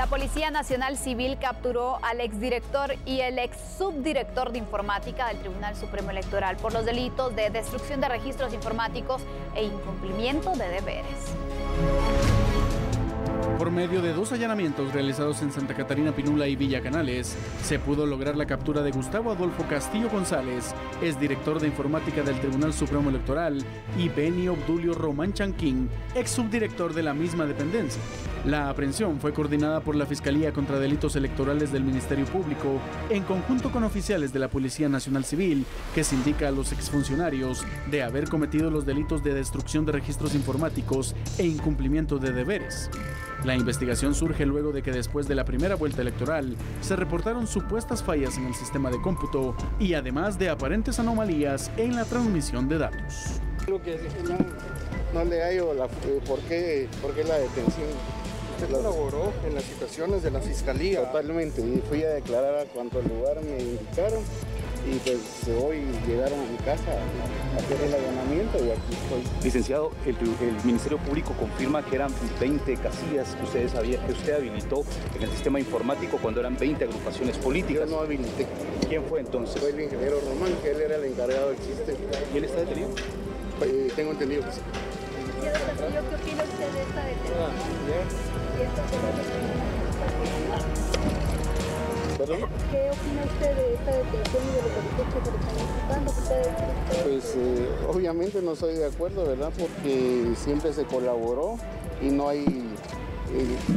Policía Nacional Civil capturó al exdirector y el ex subdirector de informática del Tribunal Supremo Electoral por los delitos de destrucción de registros informáticos e incumplimiento de deberes. Por medio de 2 allanamientos realizados en Santa Catarina Pinula y Villa Canales, se pudo lograr la captura de Gustavo Adolfo Castillo González, exdirector de informática del Tribunal Supremo Electoral, y Beni Obdulio Román Chanquín, ex subdirector de la misma dependencia. La aprehensión fue coordinada por la Fiscalía contra Delitos Electorales del Ministerio Público, en conjunto con oficiales de la Policía Nacional Civil, que se indica a los exfuncionarios de haber cometido los delitos de destrucción de registros informáticos e incumplimiento de deberes. La investigación surge luego de que después de la primera vuelta electoral se reportaron supuestas fallas en el sistema de cómputo y además de aparentes anomalías en la transmisión de datos. Lo que no le hallo por qué la detención. Usted colaboró en las situaciones de la Fiscalía. Totalmente, y fui a declarar a cuanto lugar me indicaron y pues hoy llegaron a mi casa a hacer el allanamiento y aquí estoy. Licenciado, el Ministerio Público confirma que eran 20 casillas que usted habilitó en el sistema informático cuando eran 20 agrupaciones políticas. Yo no habilité. ¿Quién fue entonces? Fue el ingeniero Román, que él era el encargado del sistema. ¿Y él está detenido? Tengo entendido que sí. ¿Qué opina usted de esta detención? ¿Perdón? ¿Qué opina usted de esta detención y de los delitos que se le están imputando? Pues obviamente no estoy de acuerdo, ¿verdad? Porque siempre se colaboró y no hay,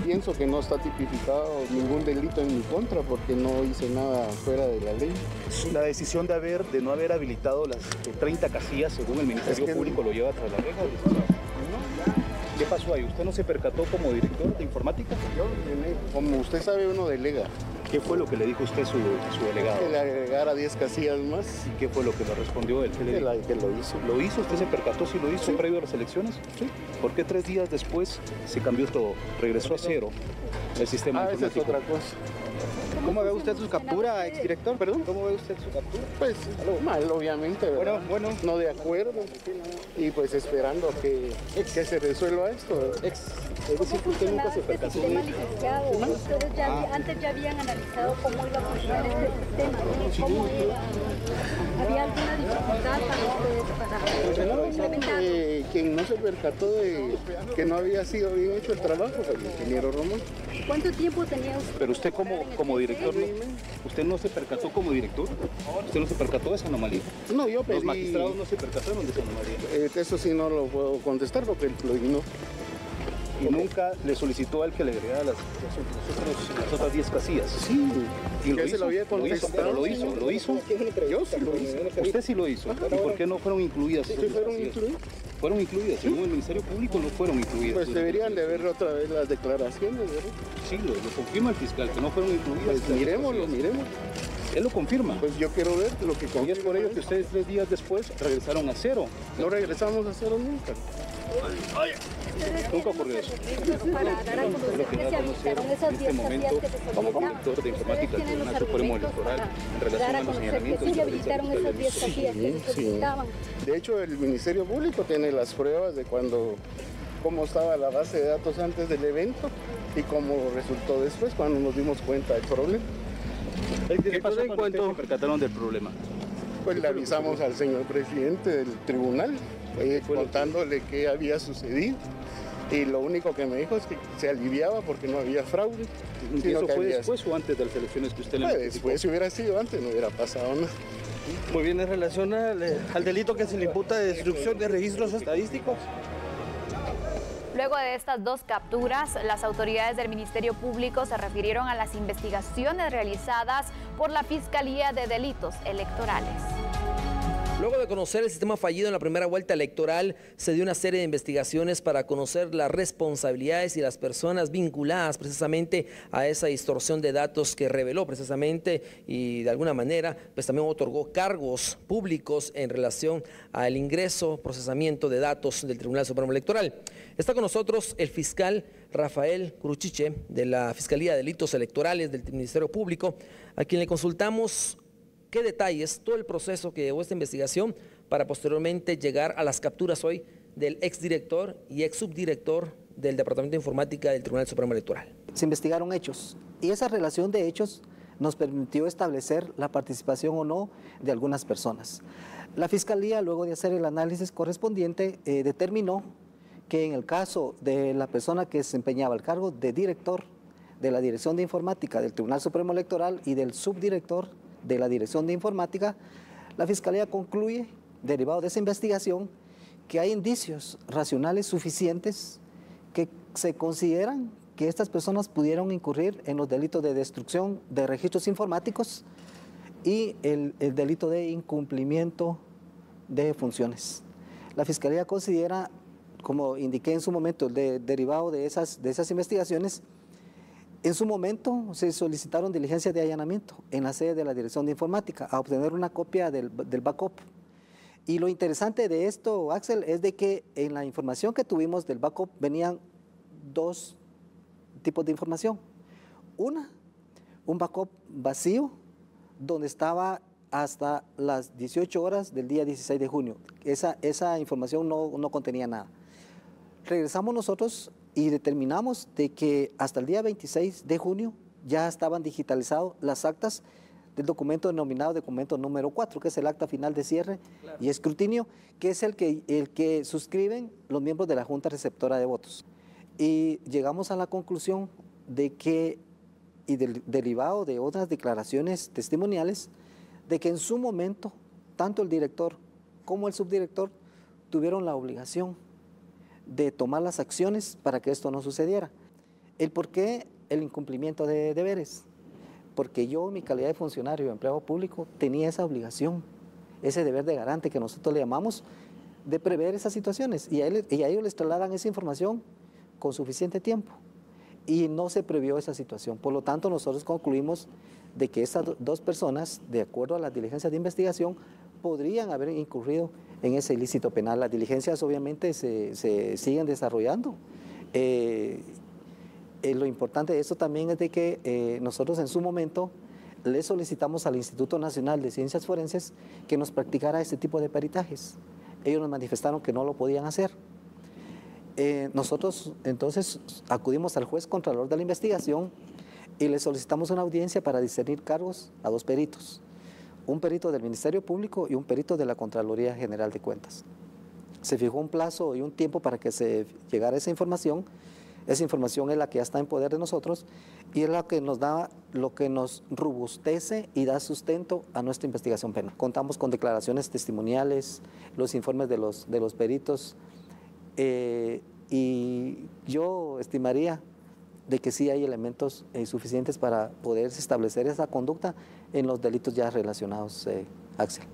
pienso que no está tipificado ningún delito en mi contra porque no hice nada fuera de la ley. La decisión de no haber habilitado las 30 casillas, según el Ministerio Público, lo lleva tras la reja. ¿Qué pasó ahí? ¿Usted no se percató como director de informática? Yo, como usted sabe, uno delega. ¿Qué fue lo que le dijo usted su delegado? Que le agregara 10 casillas más. ¿Y qué fue lo que le respondió él? Que lo hizo. ¿Lo hizo? ¿Usted se percató si lo hizo Sí. previo a las elecciones? Sí. ¿Por qué 3 días después se cambió todo? Regresó a cero el sistema Esa informático. es otra cosa. ¿Cómo ve usted su captura, exdirector? ¿Perdón? ¿Cómo ve usted su captura? Pues mal, obviamente, ¿verdad? Bueno. No de acuerdo. Y pues esperando que se resuelva esto, ¿verdad? Es decir, que usted nunca se percató sistema de... licenciado? Ustedes antes ya habían analizado cómo iba a funcionar este sistema, ¿no? ¿Cómo era? ¿Había alguna dificultad para ustedes para implementarlo? Quien no se percató de que no había sido bien hecho el trabajo fue el ingeniero Román. ¿Cuánto tiempo tenía usted? Pero usted como director, ¿usted no se percató como director? ¿Usted no se percató de esa anomalía? No, yo pedí... Los magistrados no se percataron de esa anomalía. Eso sí no lo puedo contestar porque lo ignoro. Y nunca le solicitó a él que le agregara las otras 10 casillas. Sí, y ya se lo había contestado. Pero lo hizo. Yo sí lo hice. Usted sí lo hizo. ¿Y por qué no fueron incluidas? Sí, fueron incluidas. Fueron incluidas, según el Ministerio Público no fueron incluidas. Pues deberían de ver otra vez las declaraciones, ¿verdad? Sí, lo confirma el fiscal, que no fueron incluidas. Pues miremoslo. Él lo confirma. Pues yo quiero ver lo que confirma. Y es por ello que ustedes 3 días después regresaron a cero. No regresamos a cero nunca. Nunca ocurrió eso. Para dar a conocer que se habilitaron esas 10 casillas que se como solicitaban. director de informática del Tribunal Supremo Electoral en relación a los señalamientos que se habilitaron esas 10 casillas que se solicitaban. De hecho, el Ministerio Público tiene las pruebas de cómo estaba la base de datos antes del evento y cómo resultó después cuando nos dimos cuenta del problema. ¿Qué pasó cuando ustedes se percataron del problema? Pues le avisamos al señor presidente del tribunal, contándole qué había sucedido. Y lo único que me dijo es que se aliviaba porque no había fraude. ¿Y eso fue después o antes de las elecciones que usted le notificó? Después, si hubiera sido antes, no hubiera pasado nada. Muy bien, en relación al delito que se le imputa de destrucción de registros estadísticos. Luego de estas 2 capturas, las autoridades del Ministerio Público se refirieron a las investigaciones realizadas por la Fiscalía de Delitos Electorales. Luego de conocer el sistema fallido en la primera vuelta electoral, se dio una serie de investigaciones para conocer las responsabilidades y las personas vinculadas precisamente a esa distorsión de datos que reveló precisamente y de alguna manera pues también otorgó cargos públicos en relación al ingreso, procesamiento de datos del Tribunal Supremo Electoral. Está con nosotros el fiscal Rafael Curuchiche de la Fiscalía de Delitos Electorales del Ministerio Público, a quien le consultamos qué detalles, todo el proceso que llevó esta investigación para posteriormente llegar a las capturas hoy del exdirector y ex subdirector del Departamento de Informática del Tribunal Supremo Electoral. Se investigaron hechos y esa relación de hechos nos permitió establecer la participación o no de algunas personas. La Fiscalía, luego de hacer el análisis correspondiente, determinó que en el caso de la persona que desempeñaba el cargo de director de la Dirección de Informática del Tribunal Supremo Electoral y del subdirector de la Dirección de Informática, la Fiscalía concluye, derivado de esa investigación, que hay indicios racionales suficientes que se consideran que estas personas pudieron incurrir en los delitos de destrucción de registros informáticos y el delito de incumplimiento de funciones. La Fiscalía considera, como indiqué en su momento, derivado de esas investigaciones, en su momento se solicitaron diligencias de allanamiento en la sede de la Dirección de Informática a obtener una copia del backup. Y lo interesante de esto, Axel, es de que en la información que tuvimos del backup venían dos tipos de información. Un backup vacío, donde estaba hasta las 18 horas del día 16 de junio. Esa información no contenía nada. Regresamos nosotros y determinamos de que hasta el día 26 de junio ya estaban digitalizadas las actas del documento denominado documento número 4, que es el acta final de cierre y escrutinio, que es el que suscriben los miembros de la Junta Receptora de Votos. Y llegamos a la conclusión de que, y derivado de otras declaraciones testimoniales, de que en su momento, tanto el director como el subdirector tuvieron la obligación de tomar las acciones para que esto no sucediera. ¿El por qué el incumplimiento de deberes? Porque yo, en mi calidad de funcionario de empleado público, tenía esa obligación, ese deber de garante que nosotros le llamamos, de prever esas situaciones. Y a ellos les trasladan esa información con suficiente tiempo. Y no se previó esa situación. Por lo tanto, nosotros concluimos de que estas dos personas, de acuerdo a las diligencias de investigación, podrían haber incurrido en ese ilícito penal. Las diligencias obviamente se siguen desarrollando. Lo importante de esto también es de que nosotros en su momento le solicitamos al Instituto Nacional de Ciencias Forenses que nos practicara este tipo de peritajes. Ellos nos manifestaron que no lo podían hacer. Nosotros entonces acudimos al juez contralor de la investigación y le solicitamos una audiencia para discernir cargos a dos peritos. Un perito del Ministerio Público y un perito de la Contraloría General de Cuentas. Se fijó un plazo y un tiempo para que se llegara esa información. Esa información es la que ya está en poder de nosotros y es la que nos da, lo que nos robustece y da sustento a nuestra investigación penal. Contamos con declaraciones testimoniales, los informes de los peritos y yo estimaría de que sí hay elementos suficientes para poder establecer esa conducta en los delitos ya relacionados, Axel.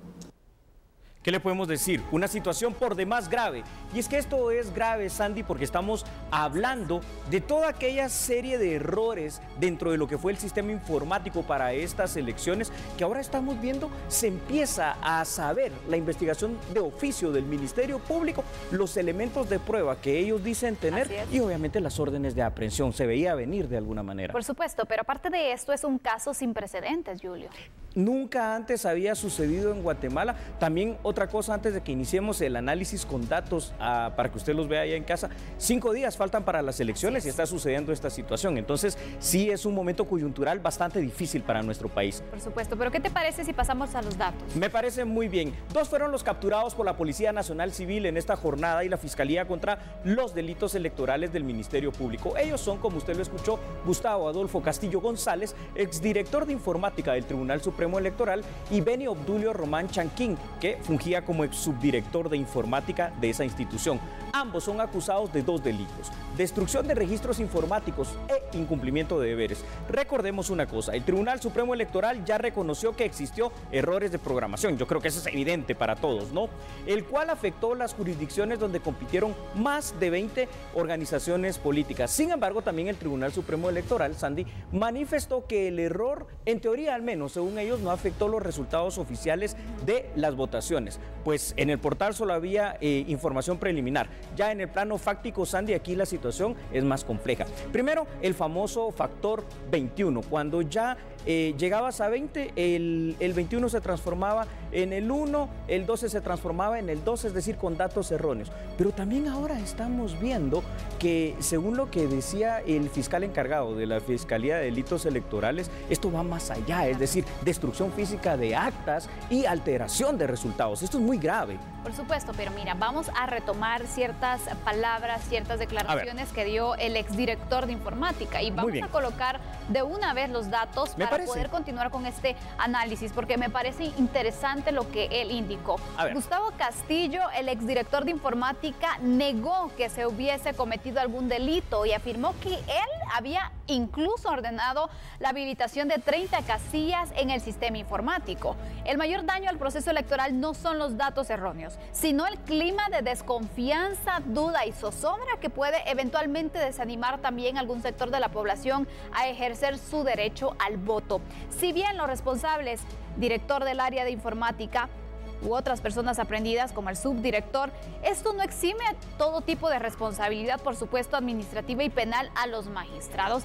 ¿Qué le podemos decir? Una situación por demás grave. Y es que esto es grave, Sandy, porque estamos hablando de toda aquella serie de errores dentro de lo que fue el sistema informático para estas elecciones, que ahora estamos viendo, se empieza a saber la investigación de oficio del Ministerio Público, los elementos de prueba que ellos dicen tener y obviamente las órdenes de aprehensión. Se veía venir de alguna manera. Por supuesto, pero aparte de esto es un caso sin precedentes, Julio. Nunca antes había sucedido en Guatemala. También otra cosa antes de que iniciemos el análisis con datos para que usted los vea allá en casa. 5 días faltan para las elecciones y está sucediendo esta situación. Entonces sí es un momento coyuntural bastante difícil para nuestro país. Por supuesto, pero ¿qué te parece si pasamos a los datos? Me parece muy bien. 2 fueron los capturados por la Policía Nacional Civil en esta jornada y la Fiscalía contra los delitos electorales del Ministerio Público. Ellos son, como usted lo escuchó, Gustavo Adolfo Castillo González, exdirector de Informática del Tribunal Supremo Electoral, y Beni Obdulio Román Chanquín, que fungía como ex subdirector de Informática de esa institución. Ambos son acusados de 2 delitos: destrucción de registros informáticos e incumplimiento de deberes. Recordemos una cosa, el Tribunal Supremo Electoral ya reconoció que existió errores de programación, yo creo que eso es evidente para todos, ¿no? El cual afectó las jurisdicciones donde compitieron más de 20 organizaciones políticas. Sin embargo, también el Tribunal Supremo Electoral, Sandy, manifestó que el error, en teoría al menos, según ellos, no afectó los resultados oficiales de las votaciones, pues en el portal solo había información preliminar. Ya en el plano fáctico, Sandy, aquí la situación es más compleja. Primero, el famoso factor 21. Cuando ya llegabas a 20, el 21 se transformaba en el 1, el 12 se transformaba en el 2, es decir, con datos erróneos. Pero también ahora estamos viendo que, según lo que decía el fiscal encargado de la Fiscalía de Delitos Electorales, esto va más allá, es decir, destrucción física de actas y alteración de resultados. Esto es muy grave. Por supuesto, pero mira, vamos a retomar ciertas palabras, ciertas declaraciones que dio el exdirector de informática y vamos a colocar de una vez los datos para poder continuar con este análisis, porque me parece interesante lo que él indicó. Gustavo Castillo, el exdirector de informática, negó que se hubiese cometido algún delito y afirmó que él había incluso ordenado la habilitación de 30 casillas en el sistema informático. El mayor daño al proceso electoral no son los datos erróneos, sino el clima de desconfianza, duda y zozobra que puede eventualmente desanimar también a algún sector de la población a ejercer su derecho al voto. Si bien los responsables, director del área de informática u otras personas aprendidas como el subdirector, esto no exime a todo tipo de responsabilidad, por supuesto, administrativa y penal a los magistrados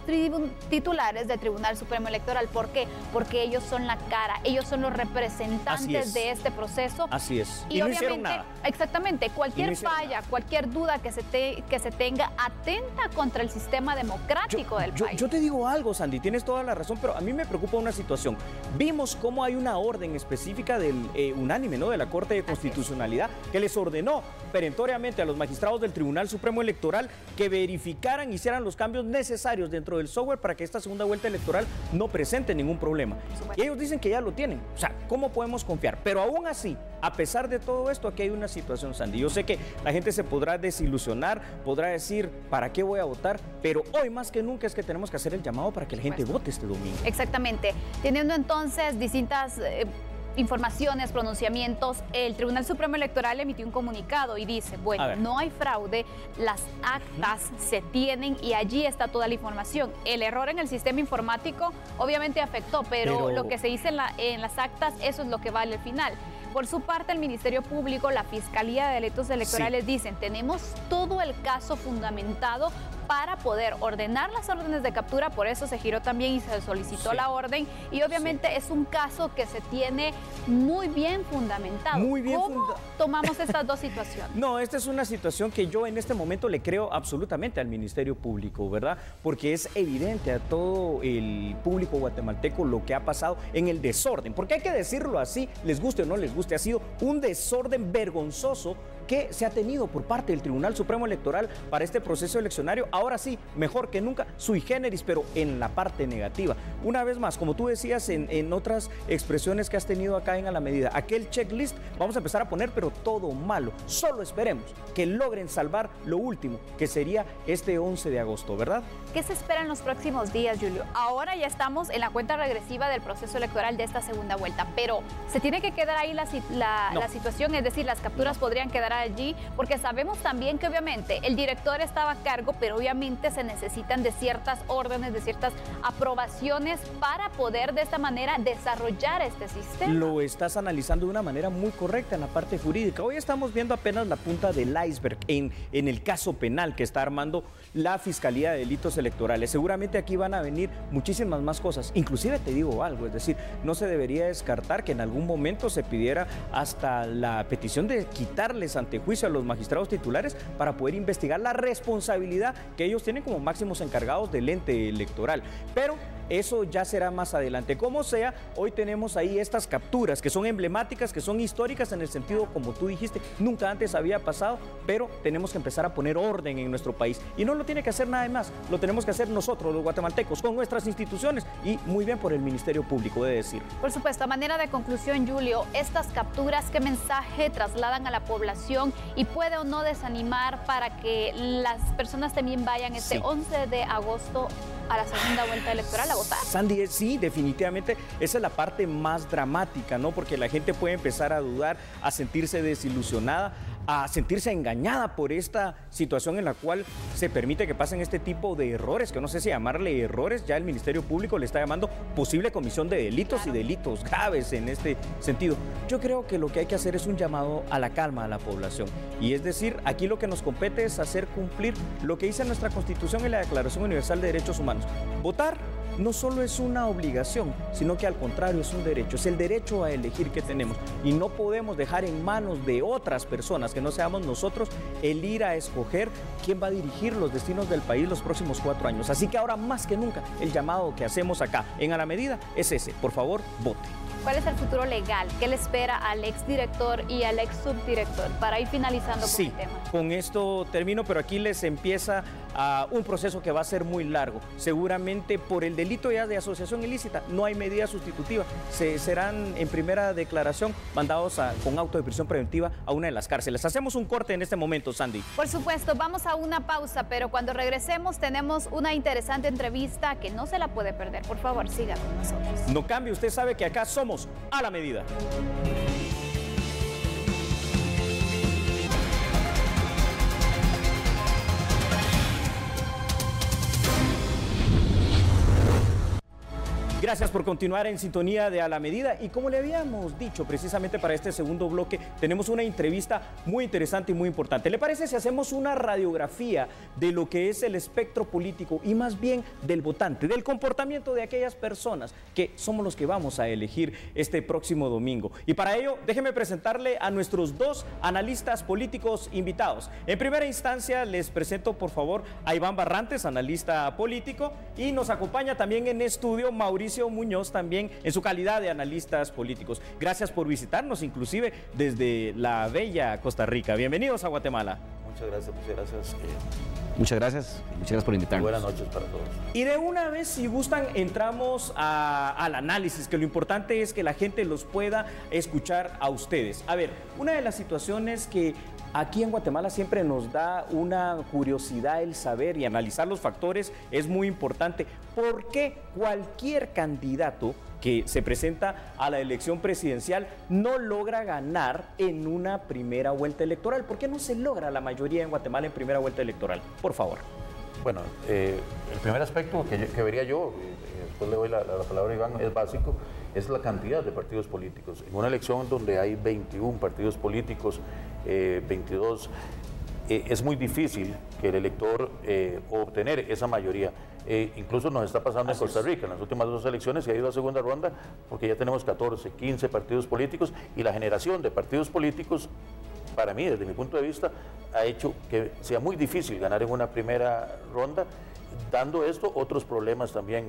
titulares del Tribunal Supremo Electoral. ¿Por qué? Porque ellos son la cara, ellos son los representantes de este proceso. Así es. Y obviamente, no hicieron nada. Exactamente, cualquier falla, cualquier duda que se tenga, atenta contra el sistema democrático del país. Yo te digo algo, Sandy, tienes toda la razón, pero a mí me preocupa una situación. Vimos cómo hay una orden específica del unánime, ¿no?, de la Corte de Constitucionalidad, que les ordenó perentoriamente a los magistrados del Tribunal Supremo Electoral que verificaran, hicieran los cambios necesarios dentro del software para que esta segunda vuelta electoral no presente ningún problema. Y ellos dicen que ya lo tienen. O sea, ¿cómo podemos confiar? Pero aún así, a pesar de todo esto, aquí hay una situación, Sandy. Yo sé que la gente se podrá desilusionar, podrá decir, ¿para qué voy a votar? Pero hoy más que nunca es que tenemos que hacer el llamado para que la gente vote este domingo. Exactamente. Teniendo entonces distintas informaciones, pronunciamientos, el Tribunal Supremo Electoral emitió un comunicado y dice, bueno, no hay fraude, las actas se tienen y allí está toda la información. El error en el sistema informático obviamente afectó, pero lo que se dice en las actas, eso es lo que vale al final. Por su parte, el Ministerio Público, la Fiscalía de Delitos Electorales dicen, tenemos todo el caso fundamentado para poder ordenar las órdenes de captura, por eso se giró también y se solicitó la orden, y obviamente es un caso que se tiene muy bien fundamentado. ¿Cómo tomamos estas dos situaciones? No, esta es una situación que yo en este momento le creo absolutamente al Ministerio Público, ¿verdad? Porque es evidente a todo el público guatemalteco lo que ha pasado en el desorden, porque hay que decirlo así, les guste o no les guste, ha sido un desorden vergonzoso que se ha tenido por parte del Tribunal Supremo Electoral para este proceso eleccionario. Ahora sí, mejor que nunca, sui generis, pero en la parte negativa. Una vez más, como tú decías en otras expresiones que has tenido acá en A la Medida, aquel checklist vamos a empezar a poner, pero todo malo. Solo esperemos que logren salvar lo último, que sería este 11 de agosto, ¿verdad? ¿Qué se espera en los próximos días, Julio? Ahora ya estamos en la cuenta regresiva del proceso electoral de esta segunda vuelta, pero se tiene que quedar ahí la situación, es decir, las capturas podrían quedar allí, porque sabemos también que obviamente el director estaba a cargo, pero obviamente se necesitan de ciertas órdenes, de ciertas aprobaciones para poder de esta manera desarrollar este sistema. Lo estás analizando de una manera muy correcta en la parte jurídica. Hoy estamos viendo apenas la punta del iceberg en el caso penal que está armando la Fiscalía de Delitos Electorales. Seguramente aquí van a venir muchísimas más cosas. Inclusive te digo algo, es decir, no se debería descartar que en algún momento se pidiera hasta la petición de quitarles ante juicio a los magistrados titulares para poder investigar la responsabilidad que ellos tienen como máximos encargados del ente electoral. Pero eso ya será más adelante. Como sea, hoy tenemos ahí estas capturas que son emblemáticas, que son históricas en el sentido, como tú dijiste, nunca antes había pasado, pero tenemos que empezar a poner orden en nuestro país. Y no lo tiene que hacer nadie más, lo tenemos que hacer nosotros, los guatemaltecos, con nuestras instituciones y muy bien por el Ministerio Público, de decir. Por supuesto, a manera de conclusión, Julio, estas capturas, ¿qué mensaje trasladan a la población y puede o no desanimar para que las personas también vayan este 11 de agosto a la segunda vuelta electoral a votar? Sandy, sí, definitivamente esa es la parte más dramática, ¿no? Porque la gente puede empezar a dudar, a sentirse desilusionada, a sentirse engañada por esta situación en la cual se permite que pasen este tipo de errores, que no sé si llamarle errores, ya el Ministerio Público le está llamando posible comisión de delitos y delitos graves en este sentido. Yo creo que lo que hay que hacer es un llamado a la calma a la población, y es decir, aquí lo que nos compete es hacer cumplir lo que dice nuestra Constitución y la Declaración Universal de Derechos Humanos: votar no solo es una obligación, sino que al contrario es un derecho, es el derecho a elegir que tenemos. Y no podemos dejar en manos de otras personas, que no seamos nosotros, el ir a escoger quién va a dirigir los destinos del país los próximos 4 años. Así que ahora más que nunca, el llamado que hacemos acá en A la Medida es ese. Por favor, vote. ¿Cuál es el futuro legal? ¿Qué le espera al exdirector y al ex subdirector? Para ir finalizando con el tema. Con esto termino, pero aquí les empieza un proceso que va a ser muy largo. Seguramente por el delito ya de asociación ilícita no hay medida sustitutiva. Serán en primera declaración mandados con auto de prisión preventiva a una de las cárceles. Hacemos un corte en este momento, Sandy. Por supuesto, vamos a una pausa, pero cuando regresemos tenemos una interesante entrevista que no se la puede perder. Por favor, siga con nosotros. No cambie, usted sabe que acá somos A la Medida. Gracias por continuar en sintonía de A la Medida, y como le habíamos dicho precisamente para este segundo bloque, tenemos una entrevista muy interesante y muy importante. ¿Le parece si hacemos una radiografía de lo que es el espectro político y más bien del votante, del comportamiento de aquellas personas que somos los que vamos a elegir este próximo domingo? Y para ello, déjeme presentarle a nuestros 2 analistas políticos invitados. En primera instancia, les presento por favor a Iván Barrantes, analista político, y nos acompaña también en estudio Mauricio Muñoz, también en su calidad de analistas políticos. Gracias por visitarnos, inclusive desde la bella Costa Rica. Bienvenidos a Guatemala. Muchas gracias, muchas gracias. Muchas gracias por invitarnos. Buenas noches para todos. Y de una vez, si gustan, entramos al análisis, que lo importante es que la gente los pueda escuchar a ustedes. A ver, una de las situaciones que aquí en Guatemala siempre nos da una curiosidad el saber y analizar los factores es muy importante. ¿Por qué cualquier candidato que se presenta a la elección presidencial no logra ganar en una primera vuelta electoral? ¿Por qué no se logra la mayoría en Guatemala en primera vuelta electoral? Por favor. Bueno, el primer aspecto que vería yo, después le doy la palabra a Iván, es básico, es la cantidad de partidos políticos. En una elección donde hay 21 partidos políticos, 22, es muy difícil que el elector obtener esa mayoría. Incluso nos está pasando en Costa Rica, en las últimas 2 elecciones se ha ido a segunda ronda porque ya tenemos 14, 15 partidos políticos, y la generación de partidos políticos, para mí, desde mi punto de vista, ha hecho que sea muy difícil ganar en una primera ronda, dando esto otros problemas también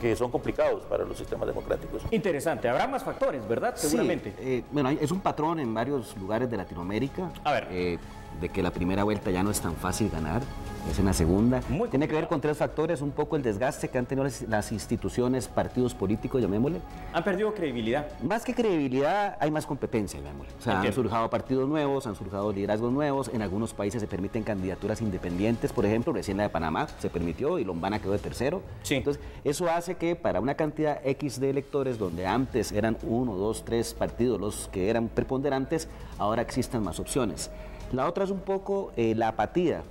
que son complicados para los sistemas democráticos. Interesante, habrá más factores, ¿verdad? Seguramente. Sí, bueno, es un patrón en varios lugares de Latinoamérica. A ver. De que la primera vuelta ya no es tan fácil ganar, es en la segunda. Tiene que ver con 3 factores: un poco el desgaste que han tenido las instituciones, partidos políticos, llamémosle. Han perdido credibilidad. Más que credibilidad, hay más competencia, llamémosle. O sea, han surgido partidos nuevos, han surgido liderazgos nuevos. En algunos países se permiten candidaturas independientes, por ejemplo, recién la de Panamá se permitió y Lombana quedó de tercero. Sí. Entonces, eso hace que para una cantidad X de electores, donde antes eran 1, 2, 3 partidos los que eran preponderantes, ahora existan más opciones. La otra es un poco la apatía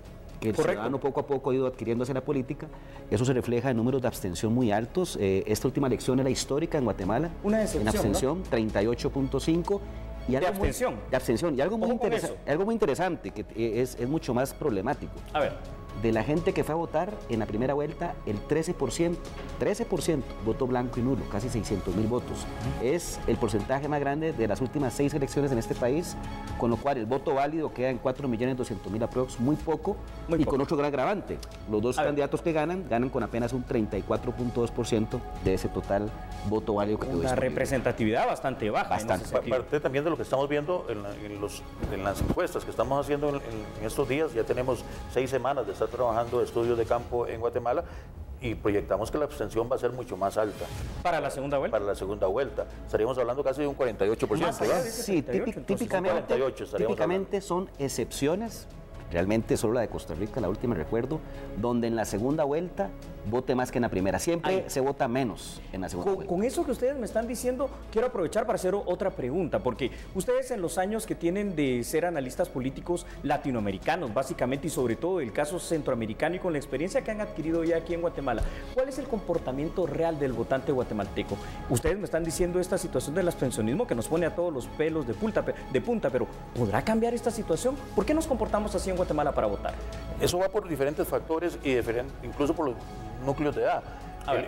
que el ciudadano poco a poco ha ido adquiriendo hacia la política. Eso se refleja en números de abstención muy altos. Esta última elección era histórica en Guatemala. Una decepción, en abstención, ¿no? 38.5. ¿De abstención? De abstención. Y algo muy interesante, que es mucho más problemático. A ver. De la gente que fue a votar en la primera vuelta, el 13% votó blanco y nulo, casi 600,000 votos. Es el porcentaje más grande de las últimas 6 elecciones en este país, con lo cual el voto válido queda en 4.200.000 aprox, muy poco, con otro gran agravante. Los 2 candidatos que ganan con apenas un 34.2% de ese total voto válido que quedó disponible. Una representatividad bastante baja. Bastante. Aparte también de lo que estamos viendo en las encuestas que estamos haciendo en estos días, ya tenemos 6 semanas de estar trabajando estudios de campo en Guatemala, y proyectamos que la abstención va a ser mucho más alta. ¿Para la segunda vuelta? Para la segunda vuelta. Estaríamos hablando casi de un 48%. ¿verdad? Sí, típicamente son excepciones. Realmente solo la de Costa Rica, la última recuerdo, donde en la segunda vuelta vote más que en la primera. Siempre se vota menos en la segunda vuelta. Con eso que ustedes me están diciendo, quiero aprovechar para hacer otra pregunta, porque ustedes en los años que tienen de ser analistas políticos latinoamericanos, básicamente, y sobre todo el caso centroamericano, y con la experiencia que han adquirido ya aquí en Guatemala, ¿cuál es el comportamiento real del votante guatemalteco? Ustedes me están diciendo esta situación del abstencionismo que nos pone a todos los pelos de punta, pero ¿podrá cambiar esta situación? ¿Por qué nos comportamos así en Guatemala para votar? Eso va por diferentes factores y incluso por los núcleos de edad.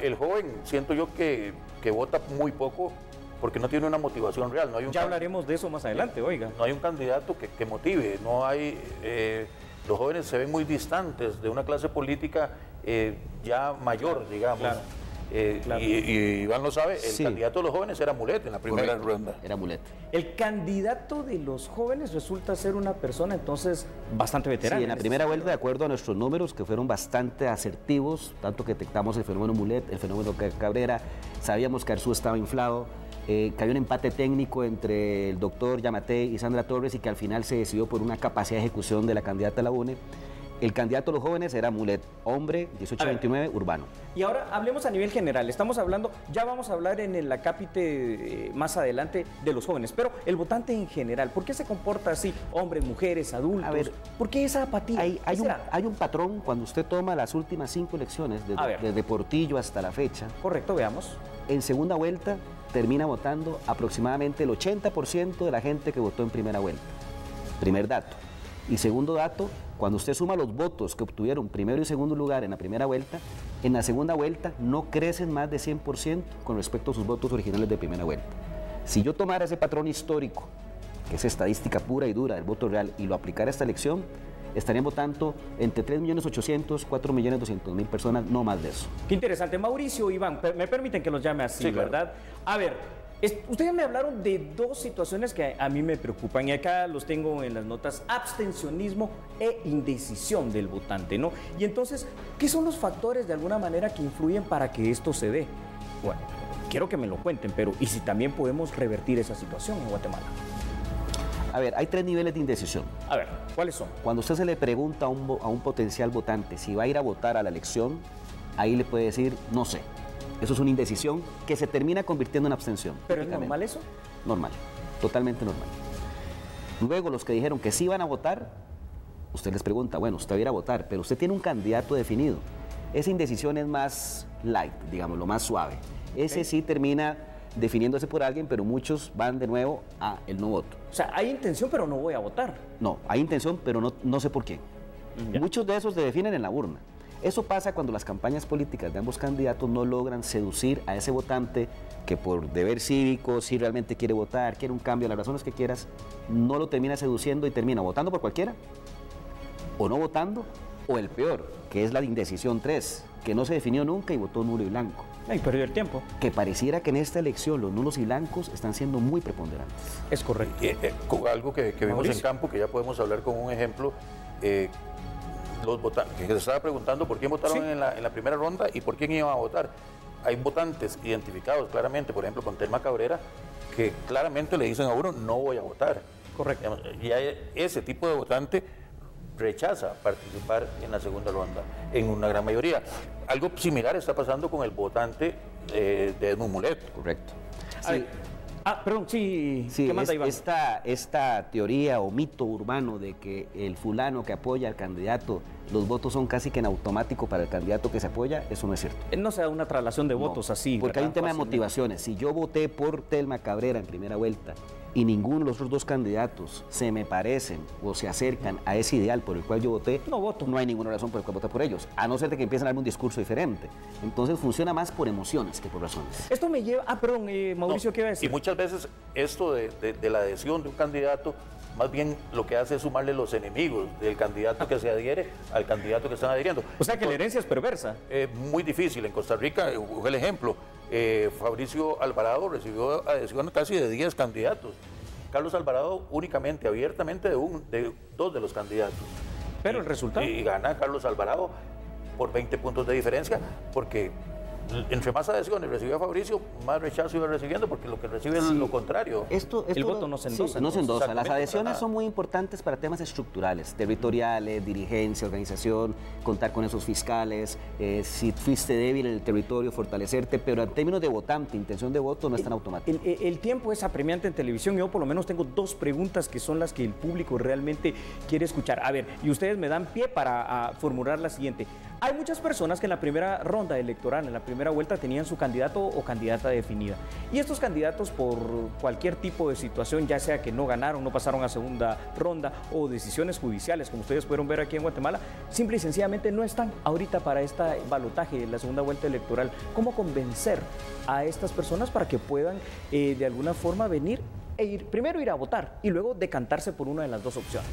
El joven, siento yo que vota muy poco porque no tiene una motivación real. Ya hablaremos de eso más adelante, oiga. No hay un candidato que motive, no hay... los jóvenes se ven muy distantes de una clase política ya mayor, digamos. Claro. Y Iván lo sabe, el candidato de los jóvenes era Mulet en la primera ronda. Era Mulet. El candidato de los jóvenes resulta ser una persona entonces bastante veterana. Sí, en la primera vuelta, de acuerdo a nuestros números, que fueron bastante asertivos, tanto que detectamos el fenómeno Mulet, el fenómeno Cabrera, sabíamos que Arzú estaba inflado, que había un empate técnico entre el doctor Yamatei y Sandra Torres y que al final se decidió por una capacidad de ejecución de la candidata de la UNE. El candidato de los jóvenes era Mulet, hombre, 18-29, urbano. Y ahora hablemos a nivel general. Estamos hablando, ya vamos a hablar en el acápite más adelante de los jóvenes, pero el votante en general, ¿por qué se comporta así? Hombres, mujeres, adultos. A ver, ¿por qué esa apatía? Hay un patrón cuando usted toma las últimas 5 elecciones, desde Portillo hasta la fecha. Correcto, veamos. En segunda vuelta termina votando aproximadamente el 80% de la gente que votó en primera vuelta. Primer dato. Y segundo dato, cuando usted suma los votos que obtuvieron primero y segundo lugar en la primera vuelta, en la segunda vuelta no crecen más de 100% con respecto a sus votos originales de primera vuelta. Si yo tomara ese patrón histórico, que es estadística pura y dura del voto real, y lo aplicara a esta elección, estarían votando entre 3.800.000, 4.200.000 personas, no más de eso. Qué interesante. Mauricio, Iván, me permiten que los llame así, sí, ¿verdad? A ver, ustedes me hablaron de 2 situaciones que a mí me preocupan y acá los tengo en las notas: abstencionismo e indecisión del votante, ¿no? Y entonces, ¿qué son los factores de alguna manera que influyen para que esto se dé? Bueno, quiero que me lo cuenten, pero ¿y si también podemos revertir esa situación en Guatemala? A ver, hay 3 niveles de indecisión. A ver, ¿cuáles son? Cuando usted se le pregunta a un potencial votante si va a ir a votar a la elección, ahí le puede decir, no sé. Eso es una indecisión que se termina convirtiendo en abstención. ¿Pero es normal eso? Normal, totalmente normal. Luego, los que dijeron que sí van a votar, usted les pregunta, bueno, usted va a ir a votar, pero usted tiene un candidato definido. Esa indecisión es más light, digamos, lo más suave. Ese sí termina definiéndose por alguien, pero muchos van de nuevo a el no voto. O sea, hay intención, pero no voy a votar. No, hay intención, pero no sé por qué. Muchos de esos se definen en la urna. Eso pasa cuando las campañas políticas de ambos candidatos no logran seducir a ese votante que por deber cívico, si realmente quiere votar, quiere un cambio, las razones que quieras, no lo termina seduciendo y termina votando por cualquiera, o no votando, o el peor, que es la indecisión 3, que no se definió nunca y votó nulo y blanco. Y perdió el tiempo. Que pareciera que en esta elección los nulos y blancos están siendo muy preponderantes. Es correcto. Algo que vimos en campo, que ya podemos hablar con un ejemplo, los votantes, que se estaba preguntando por quién votaron en la primera ronda y por quién iban a votar. Hay votantes identificados claramente, por ejemplo, con Telma Cabrera, que claramente le dicen a uno, no voy a votar. Correcto. Y ese tipo de votante rechaza participar en la segunda ronda, en una gran mayoría. Algo similar está pasando con el votante de Edmund Mulet. Correcto. Sí. Perdón, sí. ¿Qué manda Iván? Esta teoría o mito urbano de que el fulano que apoya al candidato, los votos son casi que en automático para el candidato que se apoya, eso no es cierto. No se da una traslación de votos así. Porque hay un tema de motivaciones. Si yo voté por Telma Cabrera en primera vuelta y ninguno de los otros 2 candidatos se me parecen o se acercan a ese ideal por el cual yo voté, no voto. No hay ninguna razón por la cual votar por ellos, a no ser de que empiecen a dar un discurso diferente. Entonces funciona más por emociones que por razones. Esto me lleva... perdón, Mauricio, ¿qué iba a decir? Y muchas veces esto de la adhesión de un candidato, más bien lo que hace es sumarle los enemigos del candidato que se adhiere al candidato que están adhiriendo. O sea que la herencia es perversa. Muy difícil. En Costa Rica, el ejemplo, Fabricio Alvarado recibió adhesión casi de 10 candidatos. Carlos Alvarado únicamente, abiertamente, de 2 de los candidatos. Pero el resultado... Y gana Carlos Alvarado por 20 puntos de diferencia, porque entre más adhesiones recibió Fabricio, más rechazo iba recibiendo, porque lo que recibe es lo contrario. El voto no se endosa. No se endosa. Las adhesiones son muy importantes para temas estructurales, territoriales, dirigencia, organización, contar con esos fiscales, si fuiste débil en el territorio, fortalecerte, pero en términos de votante, intención de voto, no es tan automático. El tiempo es apremiante en televisión. Yo por lo menos tengo 2 preguntas que son las que el público realmente quiere escuchar. A ver, y ustedes me dan pie para formular la siguiente. Hay muchas personas que en la primera ronda electoral, en la primera primera vuelta tenían su candidato o candidata definida. Y estos candidatos, por cualquier tipo de situación, ya sea que no ganaron, no pasaron a segunda ronda o decisiones judiciales, como ustedes pudieron ver aquí en Guatemala, simple y sencillamente no están ahorita para este balotaje de la segunda vuelta electoral. ¿Cómo convencer a estas personas para que puedan de alguna forma venir e primero ir a votar y luego decantarse por una de las dos opciones?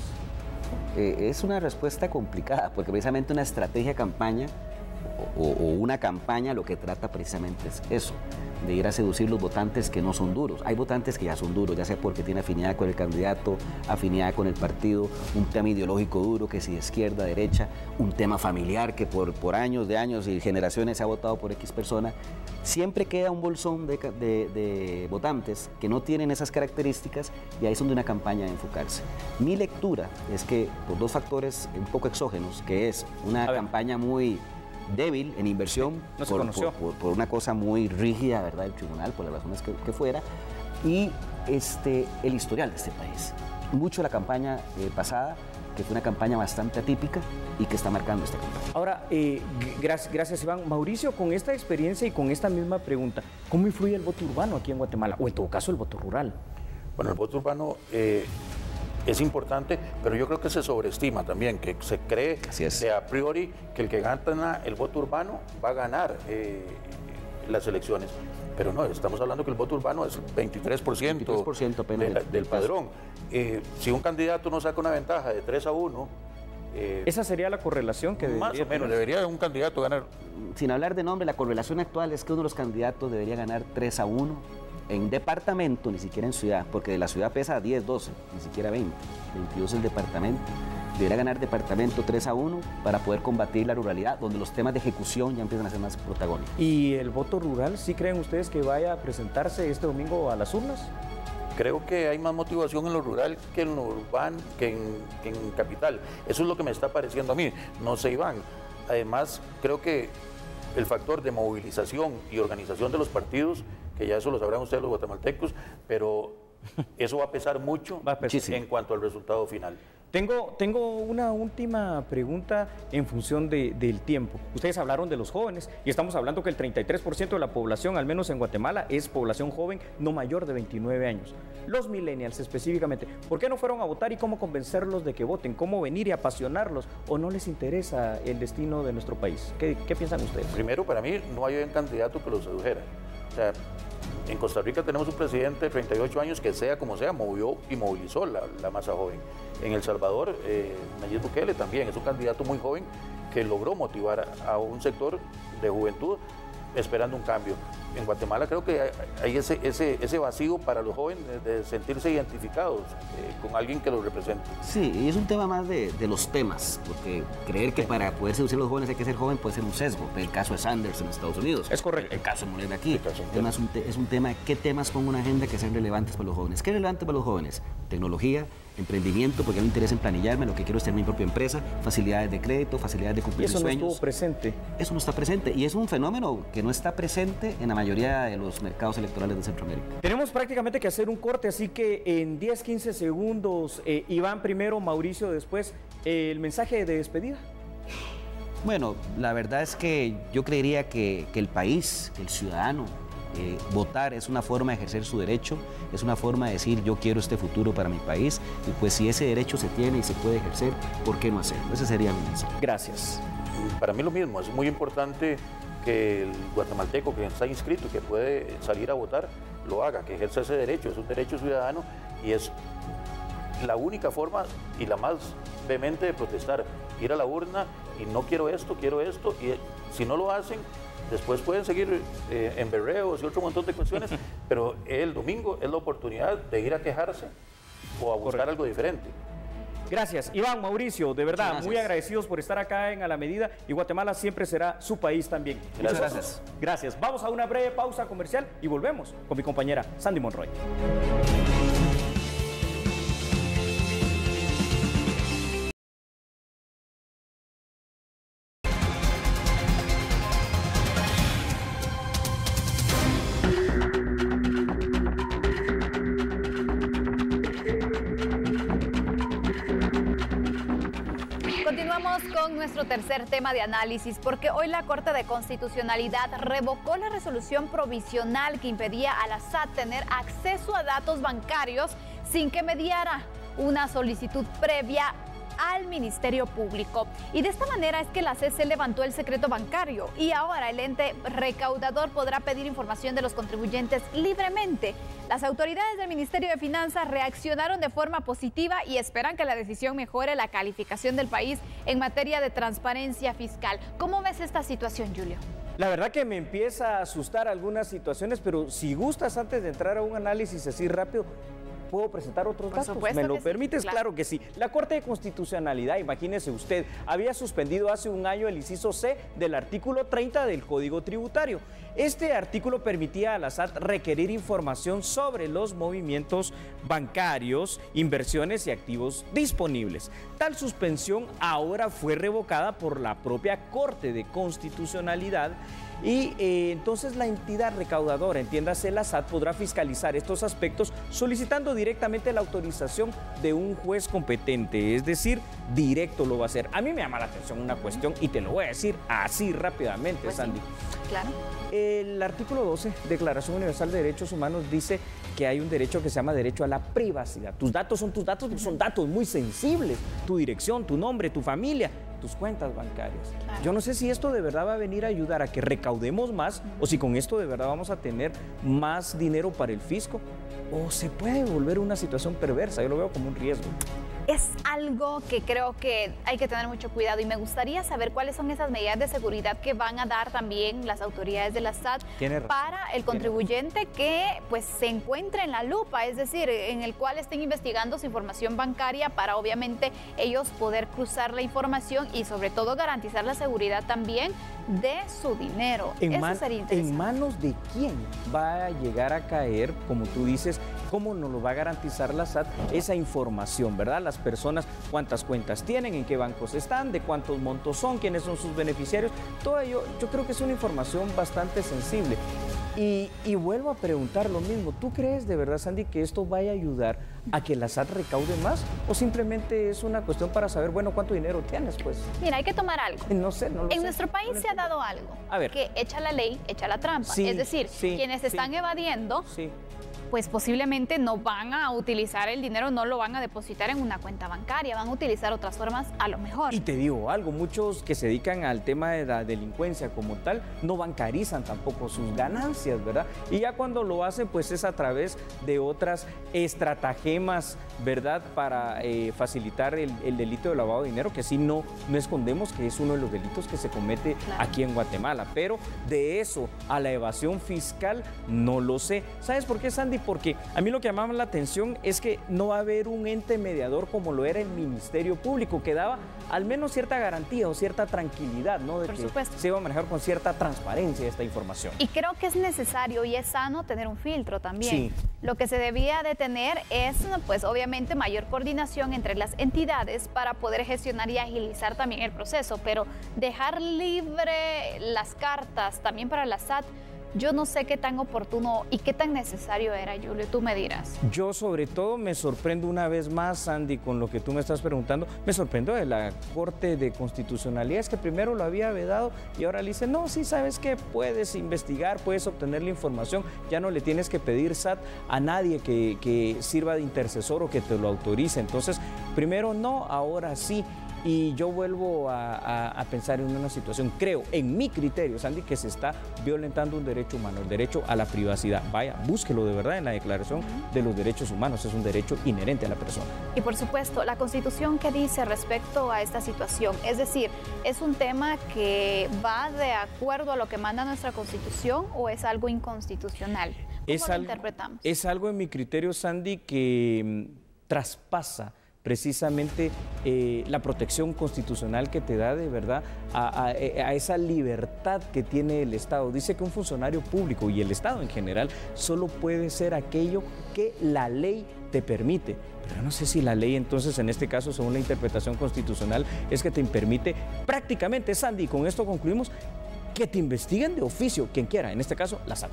Es una respuesta complicada, porque precisamente una estrategia campaña o una campaña lo que trata precisamente es eso, de ir a seducir los votantes que no son duros. Hay votantes que ya son duros, ya sea porque tienen afinidad con el candidato, afinidad con el partido, un tema ideológico duro, que si de izquierda, derecha, un tema familiar que por años y generaciones se ha votado por X persona. Siempre queda un bolsón de votantes que no tienen esas características y ahí es donde una campaña debe enfocarse. Mi lectura es que por dos factores un poco exógenos, que es una campaña muy débil en inversión, no se conoció. Por una cosa muy rígida, ¿verdad?, del tribunal, por las razones que fuera, y el historial de este país. Mucho la campaña pasada, que fue una campaña bastante atípica y que está marcando esta campaña. Ahora, gracias Iván. Mauricio, con esta experiencia y con esta misma pregunta, ¿cómo influye el voto urbano aquí en Guatemala? O en todo caso el voto rural. Bueno, el voto urbano es importante, pero yo creo que se sobreestima también, que se cree de a priori que el que gana el voto urbano va a ganar las elecciones. Pero no, estamos hablando que el voto urbano es 23% apenas del padrón. Si un candidato no saca una ventaja de 3-1... ¿Esa sería la correlación que debería más o menos, debería un candidato ganar? Sin hablar de nombre, la correlación actual es que uno de los candidatos debería ganar 3-1 en departamento, ni siquiera en ciudad, porque de la ciudad pesa 10, 12, ni siquiera 20, 22 el departamento. Debería ganar departamento 3-1 para poder combatir la ruralidad, donde los temas de ejecución ya empiezan a ser más protagónicos. ¿Y el voto rural, sí creen ustedes que vaya a presentarse este domingo a las urnas? Creo que hay más motivación en lo rural que en lo urbano, que en capital. Eso es lo que me está pareciendo a mí. No sé, Iván. Además, creo que el factor de movilización y organización de los partidos, que ya eso lo sabrán ustedes los guatemaltecos, pero eso va a pesar mucho en cuanto al resultado final. Tengo una última pregunta en función del tiempo. Ustedes hablaron de los jóvenes y estamos hablando que el 33% de la población, al menos en Guatemala, es población joven no mayor de 29 años. Los millennials específicamente, ¿por qué no fueron a votar y cómo convencerlos de que voten? ¿Cómo venir y apasionarlos? ¿O no les interesa el destino de nuestro país? ¿Qué piensan ustedes? Primero, para mí, no hay un candidato que los sedujera. O sea, en Costa Rica tenemos un presidente de 38 años que sea como sea, movió y movilizó la masa joven. En El Salvador, Nayib Bukele también es un candidato muy joven que logró motivar a un sector de juventud esperando un cambio. En Guatemala creo que hay ese vacío para los jóvenes de sentirse identificados con alguien que los represente. Sí, y es un tema más de los temas, porque creer que para poder seducir a los jóvenes hay que ser joven puede ser un sesgo. El caso de Sanders en Estados Unidos. Es correcto. El caso de Morena aquí. Además, es un tema, ¿qué temas pongo una agenda que sean relevantes para los jóvenes? ¿Qué es relevante para los jóvenes? Tecnología, emprendimiento, porque a mí me interesa emplanillarme, lo que quiero es tener mi propia empresa, facilidades de crédito, facilidades de cumplir mis sueños. ¿Y eso no estuvo presente? Eso no está presente, y es un fenómeno que no está presente en la mayoría de los mercados electorales de Centroamérica. Tenemos prácticamente que hacer un corte, así que en 10-15 segundos, Iván primero, Mauricio después, el mensaje de despedida. Bueno, la verdad es que yo creería que el país, que el ciudadano, votar es una forma de ejercer su derecho, es una forma de decir yo quiero este futuro para mi país, y pues si ese derecho se tiene y se puede ejercer, ¿por qué no hacerlo? Ese sería mi mensaje. Gracias. Para mí lo mismo, es muy importante que el guatemalteco que está inscrito, que puede salir a votar, lo haga, que ejerza ese derecho, es un derecho ciudadano y es la única forma y la más vehemente de protestar, ir a la urna y no quiero esto, y si no lo hacen, después pueden seguir en berreos y otro montón de cuestiones, pero el domingo es la oportunidad de ir a quejarse o a buscar algo diferente. Gracias, Iván, Mauricio, de verdad, gracias. Muy agradecidos por estar acá en A la Medida, y Guatemala siempre será su país también. Gracias. Gracias. Vamos a una breve pausa comercial y volvemos con mi compañera Sandy Monroy. nuestro tercer tema de análisis, porque hoy la Corte de Constitucionalidad revocó la resolución provisional que impedía a la SAT tener acceso a datos bancarios sin que mediara una solicitud previa al Ministerio Público. Y de esta manera es que la CC levantó el secreto bancario y ahora el ente recaudador podrá pedir información de los contribuyentes libremente. Las autoridades del Ministerio de Finanzas reaccionaron de forma positiva y esperan que la decisión mejore la calificación del país en materia de transparencia fiscal. ¿Cómo ves esta situación, Julio? La verdad que me empieza a asustar algunas situaciones, pero si gustas, antes de entrar a un análisis así rápido, ¿puedo presentar otros datos? ¿Me lo permites? Claro que sí. La Corte de Constitucionalidad, imagínese usted, había suspendido hace un año el inciso C del artículo 30 del Código Tributario. Este artículo permitía a la SAT requerir información sobre los movimientos bancarios, inversiones y activos disponibles. Tal suspensión ahora fue revocada por la propia Corte de Constitucionalidad. Y entonces la entidad recaudadora, entiéndase la SAT, podrá fiscalizar estos aspectos solicitando directamente la autorización de un juez competente, es decir, directo lo va a hacer. A mí me llama la atención una cuestión y te lo voy a decir así rápidamente, pues Sandy. Sí, claro. El artículo 12, Declaración Universal de Derechos Humanos, dice que hay un derecho que se llama derecho a la privacidad. Tus datos son tus datos, porque son datos muy sensibles, tu dirección, tu nombre, tu familia, tus cuentas bancarias. Claro. Yo no sé si esto de verdad va a venir a ayudar a que recaudemos más o si con esto de verdad vamos a tener más dinero para el fisco o se puede volver una situación perversa. Yo lo veo como un riesgo. Es algo que creo que hay que tener mucho cuidado y me gustaría saber cuáles son esas medidas de seguridad que van a dar también las autoridades de la SAT para el contribuyente que pues se encuentre en la lupa, es decir, en el cual estén investigando su información bancaria para obviamente ellos poder cruzar la información y sobre todo garantizar la seguridad también de su dinero. Eso sería interesante. ¿En manos de quién va a llegar a caer, como tú dices, cómo nos lo va a garantizar la SAT esa información, verdad? Las personas, cuántas cuentas tienen, en qué bancos están, de cuántos montos son, quiénes son sus beneficiarios, todo ello yo creo que es una información bastante sensible. Y vuelvo a preguntar lo mismo, ¿tú crees de verdad, Sandy, que esto vaya a ayudar a que la SAT recaude más? ¿O simplemente es una cuestión para saber, bueno, cuánto dinero tienes, pues? Mira, hay que tomar algo. No sé, no lo sé. En nuestro país se ha dado algo, que echa la ley, echa la trampa. Sí, es decir, quienes están evadiendo, pues posiblemente no van a utilizar el dinero, no lo van a depositar en una cuenta bancaria, van a utilizar otras formas a lo mejor. Y te digo algo, muchos que se dedican al tema de la delincuencia como tal, no bancarizan tampoco sus ganancias, ¿verdad? Y ya cuando lo hacen, pues es a través de otras estratagemas, ¿verdad? Para facilitar el delito de lavado de dinero, que sí no escondemos que es uno de los delitos que se comete aquí en Guatemala. Pero de eso a la evasión fiscal, no lo sé. ¿Sabes por qué, Sandy? Porque a mí lo que llamaba la atención es que no va a haber un ente mediador como lo era el Ministerio Público, que daba al menos cierta garantía o cierta tranquilidad, ¿no? De que se iba a manejar con cierta transparencia esta información. Y creo que es necesario y es sano tener un filtro también. Sí. Lo que se debía de tener es, pues obviamente, mayor coordinación entre las entidades para poder gestionar y agilizar también el proceso, pero dejar libre las cartas también para la SAT, yo no sé qué tan oportuno y qué tan necesario era, Julio, tú me dirás. Yo sobre todo me sorprendo una vez más, Sandy, con lo que tú me estás preguntando, me sorprendo de la Corte de Constitucionalidad, es que primero lo había vedado y ahora le dice, no, sí, sabes que puedes investigar, puedes obtener la información, ya no le tienes que pedir SAT a nadie que sirva de intercesor o que te lo autorice. Entonces, primero no, ahora sí. Y yo vuelvo a pensar en una situación, creo, en mi criterio, Sandy, que se está violentando un derecho humano, el derecho a la privacidad. Vaya, búsquelo de verdad en la Declaración de los Derechos Humanos, es un derecho inherente a la persona. Y por supuesto, la Constitución, ¿qué dice respecto a esta situación? Es decir, ¿es un tema que va de acuerdo a lo que manda nuestra Constitución o es algo inconstitucional? ¿Cómo lo interpretamos? Es algo en mi criterio, Sandy, que traspasa precisamente la protección constitucional que te da de verdad a esa libertad que tiene el Estado. Dice que un funcionario público y el Estado en general solo puede ser aquello que la ley te permite. Pero no sé si la ley entonces en este caso, según la interpretación constitucional, es que te permite prácticamente, Sandy, y con esto concluimos, que te investiguen de oficio quien quiera, en este caso la SAT.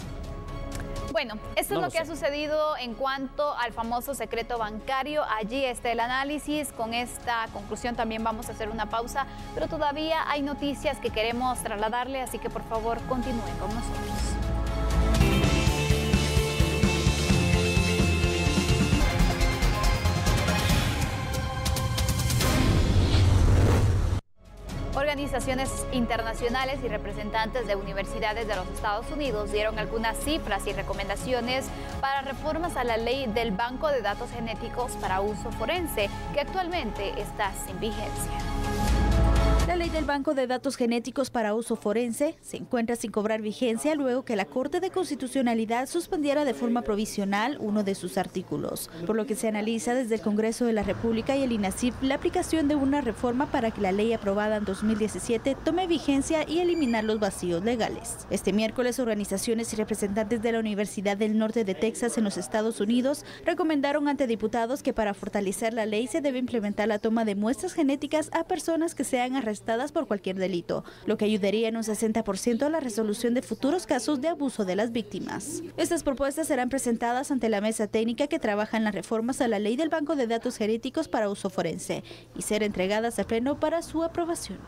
Bueno, esto es lo que ha sucedido en cuanto al famoso secreto bancario. Allí está el análisis. Con esta conclusión también vamos a hacer una pausa, pero todavía hay noticias que queremos trasladarle, así que por favor continúen con nosotros. Organizaciones internacionales y representantes de universidades de los Estados Unidos dieron algunas cifras y recomendaciones para reformas a la ley del Banco de Datos Genéticos para uso forense, que actualmente está sin vigencia. La ley del Banco de Datos Genéticos para uso forense se encuentra sin cobrar vigencia luego que la Corte de Constitucionalidad suspendiera de forma provisional uno de sus artículos, por lo que se analiza desde el Congreso de la República y el INACIP la aplicación de una reforma para que la ley aprobada en 2017 tome vigencia y eliminar los vacíos legales. Este miércoles, organizaciones y representantes de la Universidad del Norte de Texas en los Estados Unidos recomendaron ante diputados que para fortalecer la ley se debe implementar la toma de muestras genéticas a personas que sean arrestadas por cualquier delito, lo que ayudaría en un 60% a la resolución de futuros casos de abuso de las víctimas. Estas propuestas serán presentadas ante la mesa técnica que trabaja en las reformas a la ley del Banco de Datos Genéticos para uso forense y ser entregadas al Pleno para su aprobación.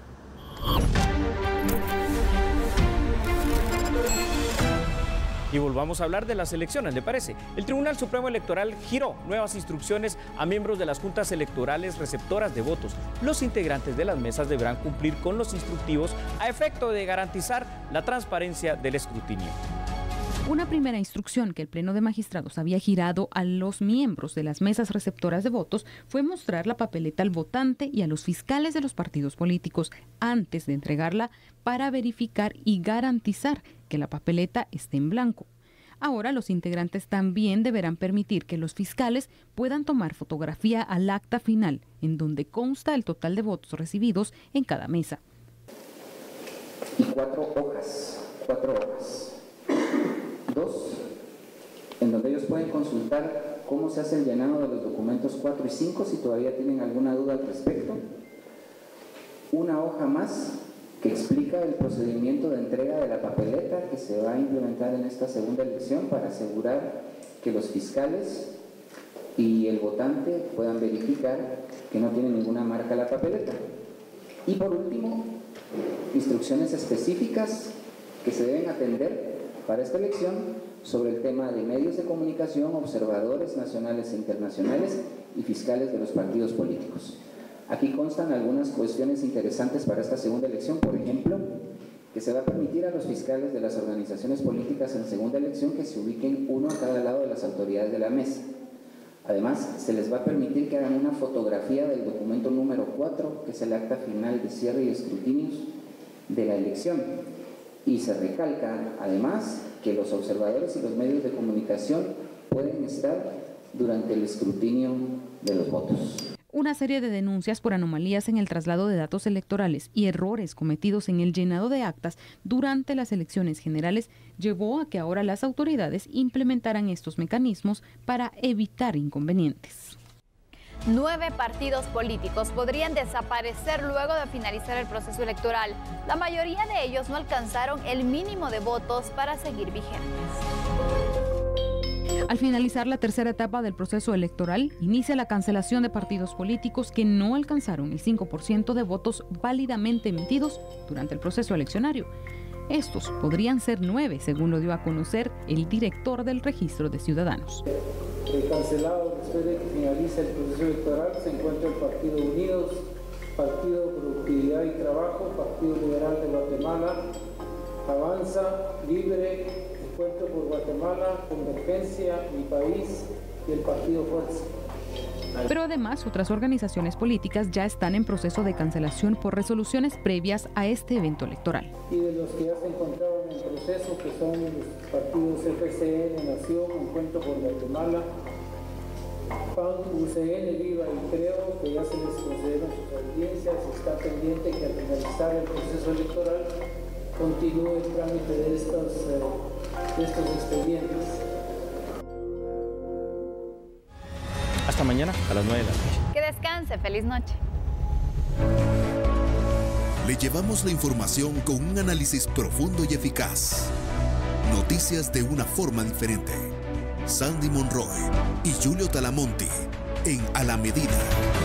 Y volvamos a hablar de las elecciones, ¿le parece? El Tribunal Supremo Electoral giró nuevas instrucciones a miembros de las juntas electorales receptoras de votos. Los integrantes de las mesas deberán cumplir con los instructivos a efecto de garantizar la transparencia del escrutinio. Una primera instrucción que el Pleno de Magistrados había girado a los miembros de las mesas receptoras de votos fue mostrar la papeleta al votante y a los fiscales de los partidos políticos antes de entregarla para verificar y garantizar que la papeleta esté en blanco. Ahora los integrantes también deberán permitir que los fiscales puedan tomar fotografía al acta final, en donde consta el total de votos recibidos en cada mesa. Y cuatro hojas. 2, en donde ellos pueden consultar cómo se hace el llenado de los documentos 4 y 5 si todavía tienen alguna duda al respecto. Una hoja más que explica el procedimiento de entrega de la papeleta que se va a implementar en esta segunda elección para asegurar que los fiscales y el votante puedan verificar que no tiene ninguna marca la papeleta. Y por último, instrucciones específicas que se deben atender para esta elección sobre el tema de medios de comunicación, observadores nacionales e internacionales y fiscales de los partidos políticos. Aquí constan algunas cuestiones interesantes para esta segunda elección, por ejemplo, que se va a permitir a los fiscales de las organizaciones políticas en segunda elección que se ubiquen uno a cada lado de las autoridades de la mesa. Además, se les va a permitir que hagan una fotografía del documento número 4, que es el acta final de cierre y escrutinios de la elección. Y se recalca, además, que los observadores y los medios de comunicación pueden estar durante el escrutinio de los votos. Una serie de denuncias por anomalías en el traslado de datos electorales y errores cometidos en el llenado de actas durante las elecciones generales llevó a que ahora las autoridades implementaran estos mecanismos para evitar inconvenientes. 9 partidos políticos podrían desaparecer luego de finalizar el proceso electoral. La mayoría de ellos no alcanzaron el mínimo de votos para seguir vigentes. Al finalizar la tercera etapa del proceso electoral, inicia la cancelación de partidos políticos que no alcanzaron el 5% de votos válidamente emitidos durante el proceso eleccionario. Estos podrían ser 9, según lo dio a conocer el director del Registro de Ciudadanos. Cancelado después de que finalice el proceso electoral se encuentra el Partido Unidos, Partido Productividad y Trabajo, Partido Liberal de Guatemala, Avanza, Libre, Encuentro por Guatemala, Convergencia, Mi País y el Partido Fuerza. Pero además, otras organizaciones políticas ya están en proceso de cancelación por resoluciones previas a este evento electoral. Y de los que ya se encontraban en proceso, que son los partidos FCN, Nación, Encuentro por Guatemala, PAN, UCN, Viva y Creo, que ya se les concedieron sus audiencias, está pendiente que al finalizar el proceso electoral continúe el trámite de estos expedientes. Hasta mañana a las 9 de la noche. Que descanse, feliz noche. Le llevamos la información con un análisis profundo y eficaz. Noticias de una forma diferente. Sandy Monroy y Julio Talamonti en A la Medida.